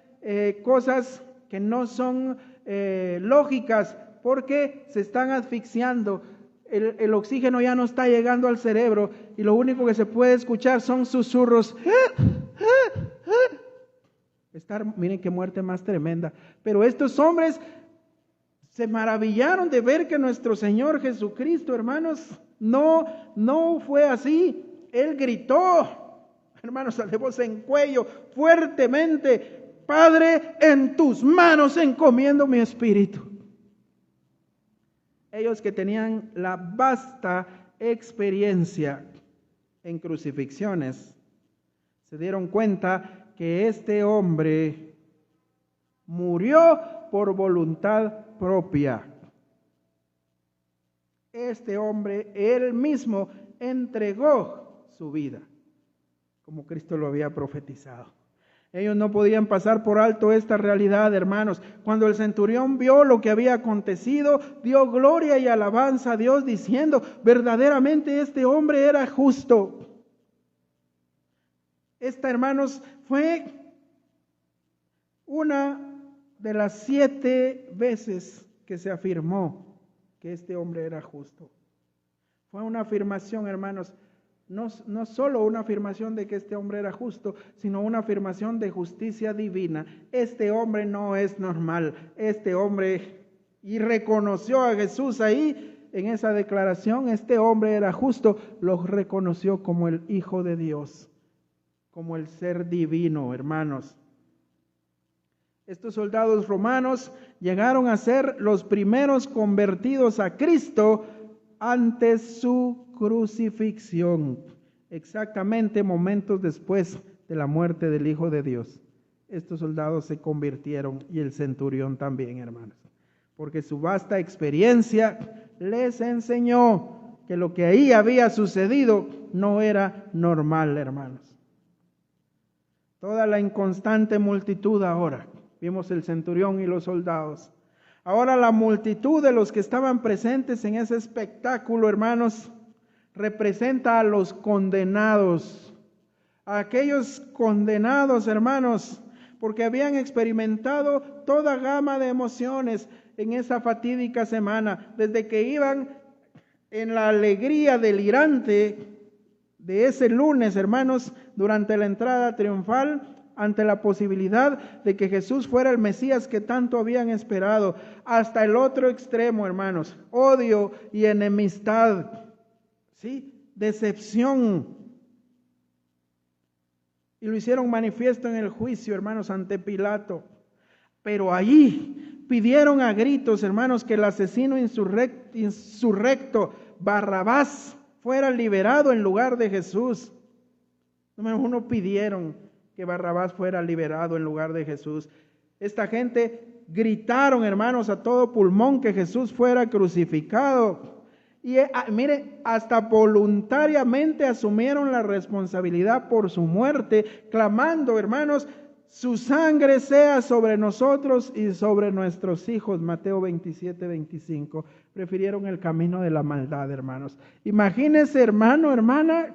cosas que no son lógicas, porque se están asfixiando. El oxígeno ya no está llegando al cerebro y lo único que se puede escuchar son susurros. Miren qué muerte más tremenda. Pero estos hombres se maravillaron de ver que nuestro Señor Jesucristo, hermanos, no fue así. Él gritó, hermanos, de voz en cuello, fuertemente: Padre, en tus manos encomiendo mi espíritu. Ellos que tenían la vasta experiencia en crucifixiones, se dieron cuenta que este hombre murió por voluntad propia. Este hombre, él mismo, entregó su vida, como Cristo lo había profetizado. Ellos no podían pasar por alto esta realidad, hermanos. Cuando el centurión vio lo que había acontecido, dio gloria y alabanza a Dios, diciendo: verdaderamente este hombre era justo. Esta, hermanos, fue una de las 7 veces que se afirmó que este hombre era justo. Fue una afirmación, hermanos, no solo una afirmación de que este hombre era justo, sino una afirmación de justicia divina. Este hombre no es normal. Este hombre, y reconoció a Jesús ahí en esa declaración, este hombre era justo, lo reconoció como el Hijo de Dios, como el ser divino, hermanos. Estos soldados romanos llegaron a ser los primeros convertidos a Cristo antes su crucifixión, exactamente momentos después de la muerte del Hijo de Dios. Estos soldados se convirtieron, y el centurión también, hermanos, porque su vasta experiencia les enseñó que lo que ahí había sucedido no era normal, hermanos. Toda la inconstante multitud ahora, vimos el centurión y los soldados. Ahora la multitud de los que estaban presentes en ese espectáculo, hermanos, representa a los condenados, a aquellos condenados, hermanos, porque habían experimentado toda gama de emociones en esa fatídica semana, desde que iban en la alegría delirante de ese lunes, hermanos, durante la entrada triunfal, ante la posibilidad de que Jesús fuera el Mesías que tanto habían esperado, hasta el otro extremo, hermanos, odio y enemistad, ¿sí? Decepción. Y lo hicieron manifiesto en el juicio, hermanos, ante Pilato. Pero allí pidieron a gritos, hermanos, que el asesino insurrecto Barrabás fuera liberado en lugar de Jesús. Número uno, pidieron que Barrabás fuera liberado en lugar de Jesús. Esta gente gritaron, hermanos, a todo pulmón que Jesús fuera crucificado. Y mire, hasta voluntariamente asumieron la responsabilidad por su muerte, clamando, hermanos, su sangre sea sobre nosotros y sobre nuestros hijos. Mateo 27, 25. Prefirieron el camino de la maldad, hermanos. Imagínese, hermano, hermana,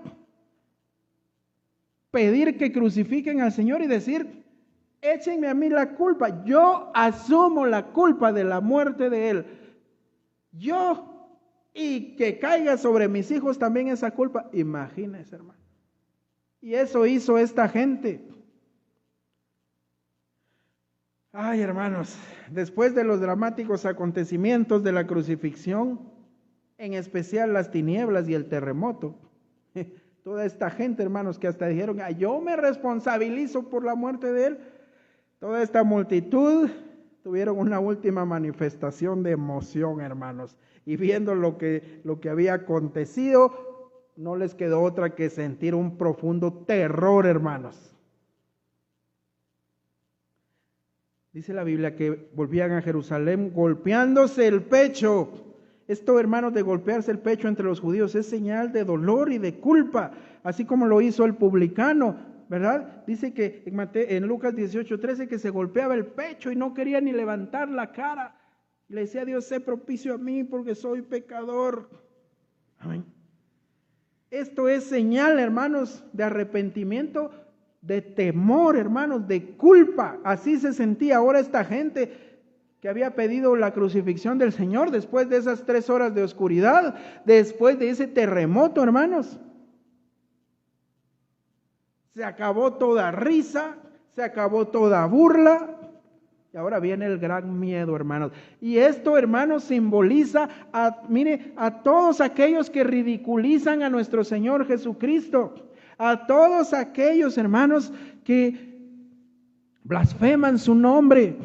pedir que crucifiquen al Señor y decir, échenme a mí la culpa. Yo asumo la culpa de la muerte de Él. Yo, y que caiga sobre mis hijos también esa culpa. Imagínese, hermano. Y eso hizo esta gente. Ay, hermanos, después de los dramáticos acontecimientos de la crucifixión, en especial las tinieblas y el terremoto, toda esta gente, hermanos, que hasta dijeron, yo me responsabilizo por la muerte de Él, toda esta multitud tuvieron una última manifestación de emoción, hermanos, y viendo lo que había acontecido, no les quedó otra que sentir un profundo terror, hermanos. Dice la Biblia que volvían a Jerusalén golpeándose el pecho. Esto, hermanos, de golpearse el pecho entre los judíos es señal de dolor y de culpa, así como lo hizo el publicano, ¿verdad? Dice que en Lucas 18:13 que se golpeaba el pecho y no quería ni levantar la cara. Le decía a Dios, sé propicio a mí porque soy pecador. Amén. Esto es señal, hermanos, de arrepentimiento, de temor, hermanos, de culpa. Así se sentía ahora esta gente que había pedido la crucifixión del Señor después de esas 3 horas de oscuridad, después de ese terremoto, hermanos. Se acabó toda risa, se acabó toda burla, y ahora viene el gran miedo, hermanos. Y esto, hermanos, simboliza a todos aquellos que ridiculizan a nuestro Señor Jesucristo. A todos aquellos, hermanos, que blasfeman su nombre.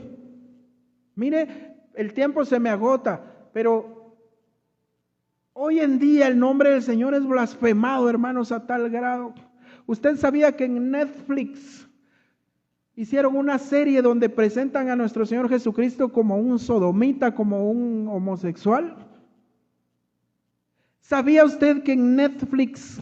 Mire, el tiempo se me agota, pero hoy en día el nombre del Señor es blasfemado, hermanos, a tal grado. Usted sabía que en Netflix hicieron una serie donde presentan a nuestro Señor Jesucristo como un sodomita, como un homosexual. ¿Sabía usted que en Netflix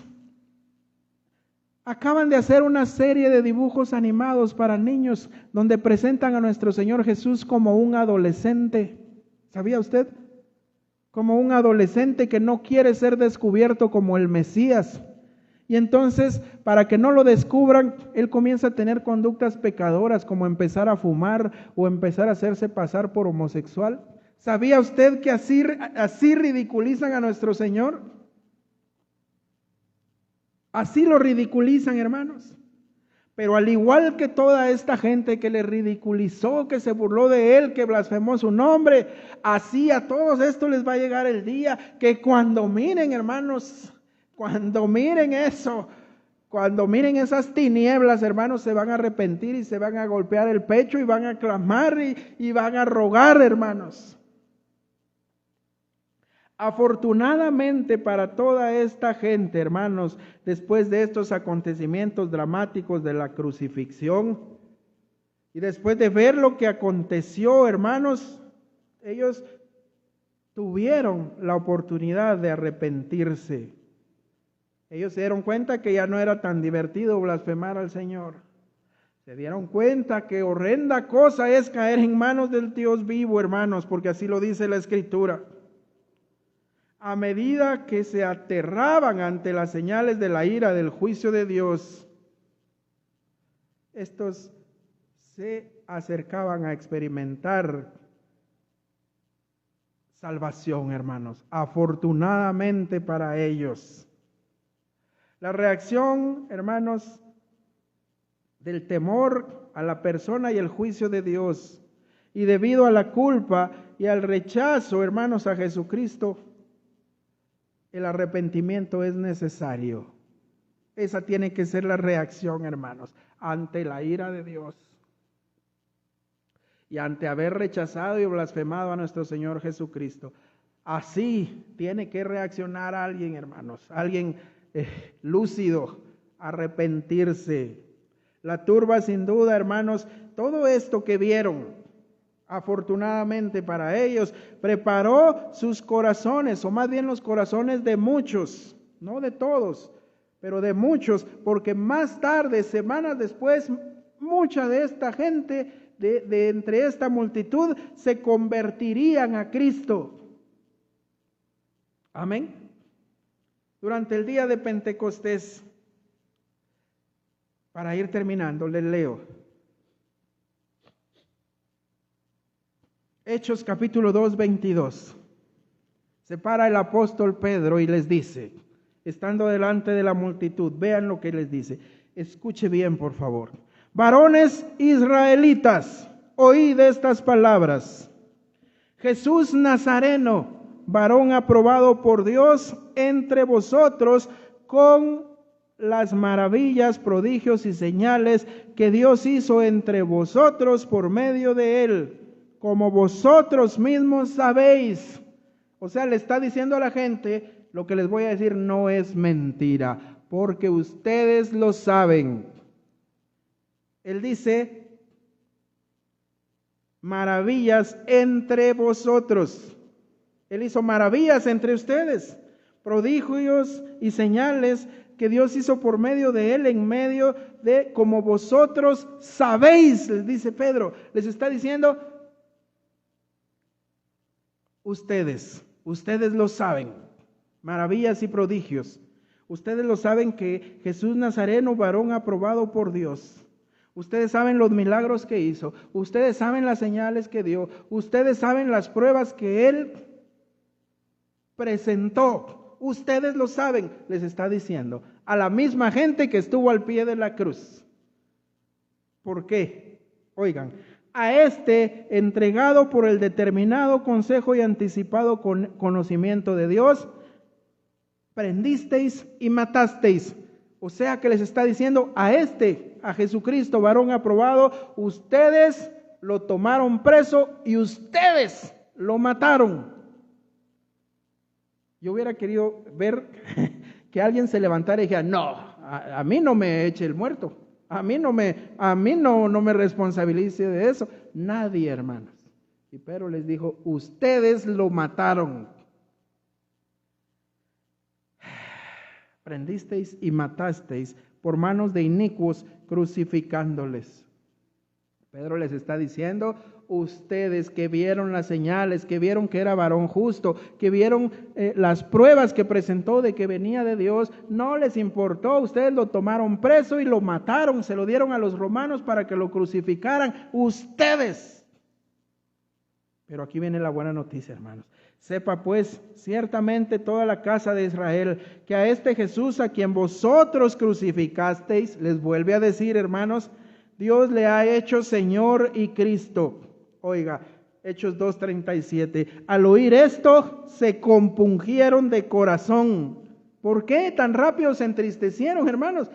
acaban de hacer una serie de dibujos animados para niños donde presentan a nuestro Señor Jesús como un adolescente? ¿Sabía usted? Como un adolescente que no quiere ser descubierto como el Mesías. Y entonces, para que no lo descubran, él comienza a tener conductas pecadoras como empezar a fumar o empezar a hacerse pasar por homosexual. ¿Sabía usted que así ridiculizan a nuestro Señor? Así lo ridiculizan, hermanos. Pero al igual que toda esta gente que le ridiculizó, que se burló de él, que blasfemó su nombre, así a todos estos les va a llegar el día que cuando miren, hermanos, cuando miren eso, cuando miren esas tinieblas, hermanos, se van a arrepentir y se van a golpear el pecho y van a clamar y van a rogar, hermanos. Afortunadamente para toda esta gente, hermanos, después de estos acontecimientos dramáticos de la crucifixión y después de ver lo que aconteció, hermanos, ellos tuvieron la oportunidad de arrepentirse. Ellos se dieron cuenta que ya no era tan divertido blasfemar al Señor. Se dieron cuenta que horrenda cosa es caer en manos del Dios vivo, hermanos, porque así lo dice la Escritura. A medida que se aterraban ante las señales de la ira del juicio de Dios, estos se acercaban a experimentar salvación, hermanos. Afortunadamente para ellos. La reacción, hermanos, del temor a la persona y el juicio de Dios, y debido a la culpa y al rechazo, hermanos, a Jesucristo, el arrepentimiento es necesario. Esa tiene que ser la reacción, hermanos, ante la ira de Dios y ante haber rechazado y blasfemado a nuestro Señor Jesucristo. Así tiene que reaccionar alguien, hermanos, alguien lúcido, arrepentirse. La turba, sin duda, hermanos, todo esto que vieron, afortunadamente para ellos, preparó sus corazones, o más bien los corazones de muchos, no de todos, pero de muchos, porque más tarde, semanas después, mucha de esta gente, de entre esta multitud, se convertirían a Cristo. Amén. Durante el día de Pentecostés, para ir terminando, les leo Hechos capítulo 2, 22. Se para el apóstol Pedro y les dice, estando delante de la multitud, vean lo que les dice. Escuche bien, por favor. Varones israelitas, oíd estas palabras. Jesús Nazareno, varón aprobado por Dios entre vosotros, con las maravillas, prodigios y señales que Dios hizo entre vosotros por medio de él, como vosotros mismos sabéis. O sea, le está diciendo a la gente, lo que les voy a decir no es mentira, porque ustedes lo saben. Él dice, maravillas entre vosotros. Él hizo maravillas entre ustedes, prodigios y señales que Dios hizo por medio de él, en medio de, como vosotros sabéis, les dice Pedro, les está diciendo, ustedes lo saben, maravillas y prodigios. Ustedes lo saben que Jesús Nazareno, varón aprobado por Dios. Ustedes saben los milagros que hizo. Ustedes saben las señales que dio. Ustedes saben las pruebas que él presentó. Ustedes lo saben, les está diciendo a la misma gente que estuvo al pie de la cruz. ¿Por qué? Oigan, a este entregado por el determinado consejo y anticipado conocimiento de Dios, prendisteis y matasteis. O sea que les está diciendo a este, a Jesucristo, varón aprobado, ustedes lo tomaron preso y ustedes lo mataron. Yo hubiera querido ver que alguien se levantara y dijera, no, a mí no me eche el muerto, a mí no me responsabilice de eso. Nadie, hermanos. Y Pedro les dijo, ustedes lo mataron. Prendisteis y matasteis por manos de inicuos, crucificándoles. Pedro les está diciendo, ustedes que vieron las señales, que vieron que era varón justo, que vieron las pruebas que presentó de que venía de Dios, no les importó, ustedes lo tomaron preso y lo mataron, se lo dieron a los romanos para que lo crucificaran, ustedes. Pero aquí viene la buena noticia, hermanos. Sepa pues ciertamente toda la casa de Israel que a este Jesús a quien vosotros crucificasteis, les vuelve a decir, hermanos, Dios le ha hecho Señor y Cristo. Oiga, Hechos 2:37. Al oír esto, se compungieron de corazón. ¿Por qué tan rápido se entristecieron, hermanos?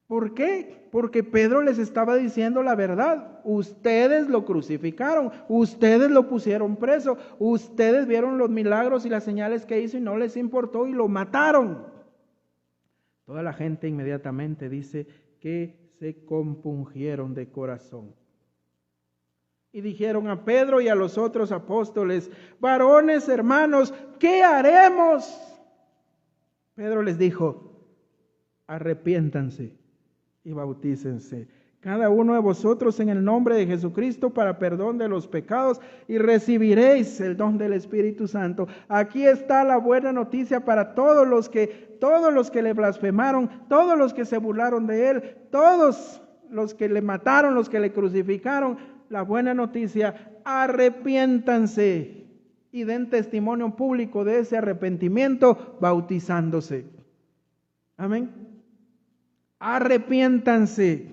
¿Por qué? Porque Pedro les estaba diciendo la verdad. Ustedes lo crucificaron, ustedes lo pusieron preso, ustedes vieron los milagros y las señales que hizo y no les importó y lo mataron. Toda la gente inmediatamente dice que se compungieron de corazón. Y dijeron a Pedro y a los otros apóstoles, varones hermanos, ¿qué haremos? Pedro les dijo, arrepiéntanse y bautícense, cada uno de vosotros en el nombre de Jesucristo para perdón de los pecados y recibiréis el don del Espíritu Santo. Aquí está la buena noticia para todos los que le blasfemaron, todos los que se burlaron de él, todos los que le mataron, los que le crucificaron. La buena noticia, arrepiéntanse y den testimonio público de ese arrepentimiento bautizándose. Amén. Arrepiéntanse.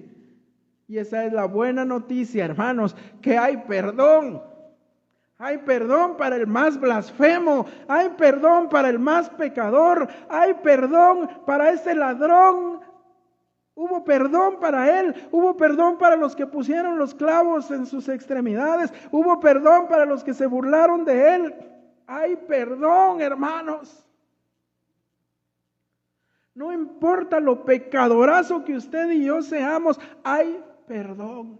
Y esa es la buena noticia, hermanos, que hay perdón. Hay perdón para el más blasfemo, hay perdón para el más pecador, hay perdón para ese ladrón. Hubo perdón para él, hubo perdón para los que pusieron los clavos en sus extremidades, hubo perdón para los que se burlaron de él. Hay perdón, hermanos. No importa lo pecadorazo que usted y yo seamos, hay perdón.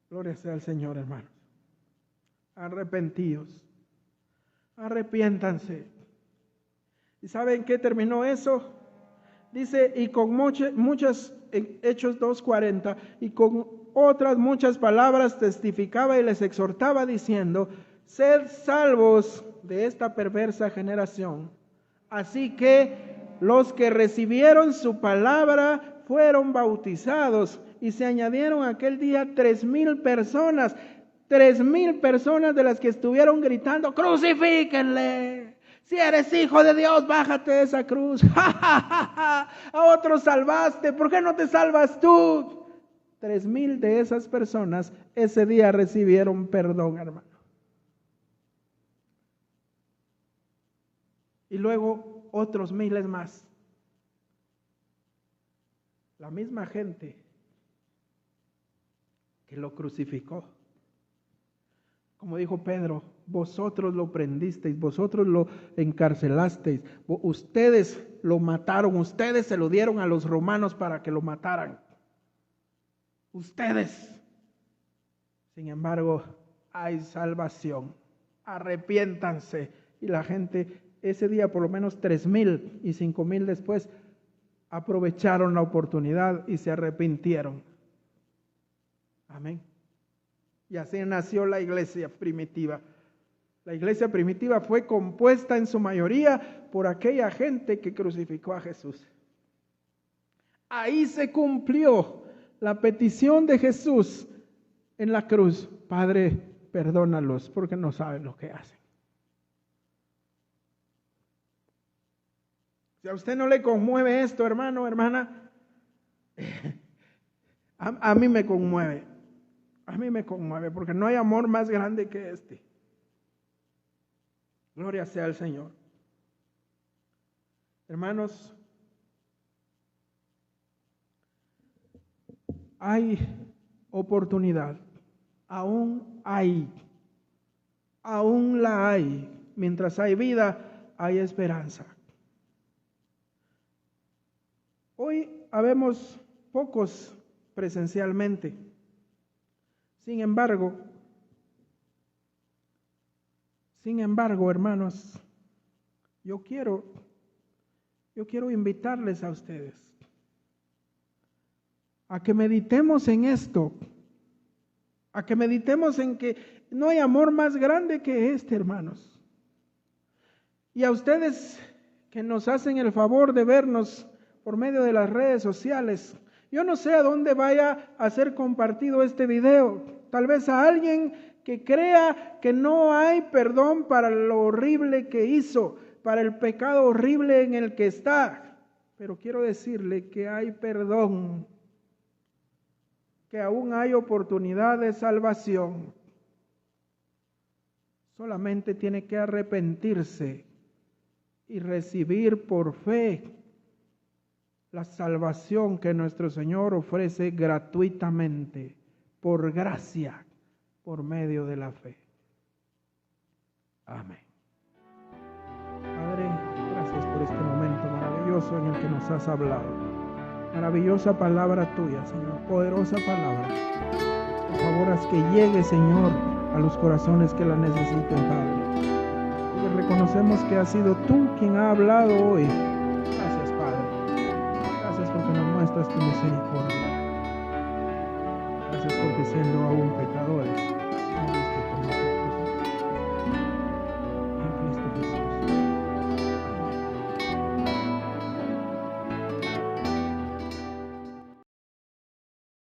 Gloria sea al Señor, hermanos. Arrepentidos. Arrepiéntanse. ¿Y saben qué terminó eso? Dice, y con muchas, Hechos 2:40, y con otras muchas palabras testificaba y les exhortaba diciendo, sed salvos de esta perversa generación. Así que los que recibieron su palabra fueron bautizados y se añadieron aquel día 3,000 personas. 3,000 personas de las que estuvieron gritando, crucifíquenle. Si eres hijo de Dios, bájate de esa cruz. A otros salvaste, ¿por qué no te salvas tú? 3,000 de esas personas ese día recibieron perdón, hermano. Y luego otros miles más. La misma gente que lo crucificó. Como dijo Pedro, vosotros lo prendisteis, vosotros lo encarcelasteis, ustedes lo mataron, ustedes se lo dieron a los romanos para que lo mataran. Ustedes. Sin embargo, hay salvación. Arrepiéntanse. Y la gente, ese día por lo menos 3,000 y 5,000 después, aprovecharon la oportunidad y se arrepintieron. Amén. Y así nació la iglesia primitiva. La iglesia primitiva fue compuesta en su mayoría por aquella gente que crucificó a Jesús. Ahí se cumplió la petición de Jesús en la cruz. Padre, perdónalos porque no saben lo que hacen. Si a usted no le conmueve esto, hermano, hermana, a mí me conmueve. A mí me conmueve porque no hay amor más grande que este. Gloria sea al Señor. Hermanos, hay oportunidad. Aún la hay. Mientras hay vida, hay esperanza. Hoy habemos pocos presencialmente. Sin embargo, hermanos, yo quiero invitarles a ustedes a que meditemos en esto, a que meditemos en que no hay amor más grande que este, hermanos. Y a ustedes que nos hacen el favor de vernos por medio de las redes sociales, yo no sé a dónde vaya a ser compartido este video. Tal vez a alguien que crea que no hay perdón para lo horrible que hizo, para el pecado horrible en el que está. Pero quiero decirle que hay perdón, que aún hay oportunidad de salvación. Solamente tiene que arrepentirse y recibir por fe la salvación que nuestro Señor ofrece gratuitamente, por gracia, por medio de la fe. Amén. Padre, gracias por este momento maravilloso en el que nos has hablado. Maravillosa palabra tuya, Señor, poderosa palabra. Por favor, haz que llegue, Señor, a los corazones que la necesiten, Padre. Y reconocemos que has sido tú quien ha hablado hoy. Gracias, Padre. Gracias porque nos muestras tu misericordia. Gracias porque siendo aún pecadores,